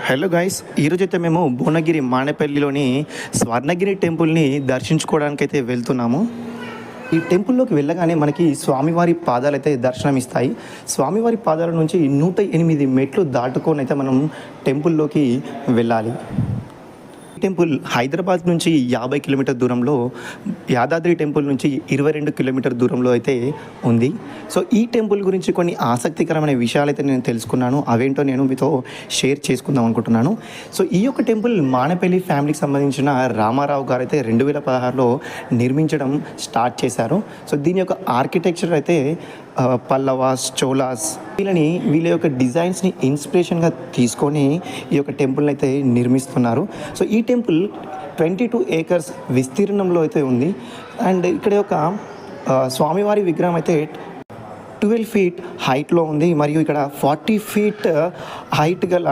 Hello guys, ఈరోజైతే మేము భువనగిరి మానేపల్లిలోని స్వర్ణగిరి టెంపుల్ని దర్శించుకోవడానికైతే వెళ్తున్నాము. ఈ టెంపుల్లోకి వెళ్ళగానే మనకి స్వామివారి పాదాలు అయితే దర్శనమిస్తాయి. స్వామివారి పాదాల నుంచి 108 మెట్లు దాటుకొని అయితే మనం టెంపుల్లోకి వెళ్ళాలి. టెంపుల్ హైదరాబాద్ నుంచి 50 కిలోమీటర్ దూరంలో, యాదాద్రి టెంపుల్ నుంచి 22 కిలోమీటర్ దూరంలో అయితే ఉంది. సో ఈ టెంపుల్ గురించి కొన్ని ఆసక్తికరమైన విషయాలు అయితే నేను తెలుసుకున్నాను. అవేంటో నేను మీతో షేర్ చేసుకుందాం అనుకుంటున్నాను. సో ఈ యొక్క టెంపుల్ మానేపల్లి ఫ్యామిలీకి సంబంధించిన రామారావు గారు అయితే 2016లో నిర్మించడం స్టార్ట్ చేశారు. సో దీని యొక్క ఆర్కిటెక్చర్ అయితే పల్లవాస్, చోలాస్ వీళ్ళ యొక్క డిజైన్స్ని ఇన్స్పిరేషన్గా తీసుకొని ఈ యొక్క టెంపుల్ని అయితే నిర్మిస్తున్నారు. సో ఈ టెంపుల్ 22 ఏకర్స్ విస్తీర్ణంలో అయితే ఉంది. అండ్ ఇక్కడ యొక్క స్వామివారి విగ్రహం అయితే 12 ఫీట్ హైట్లో ఉంది. మరియు ఇక్కడ 40 ఫీట్ హైట్ గల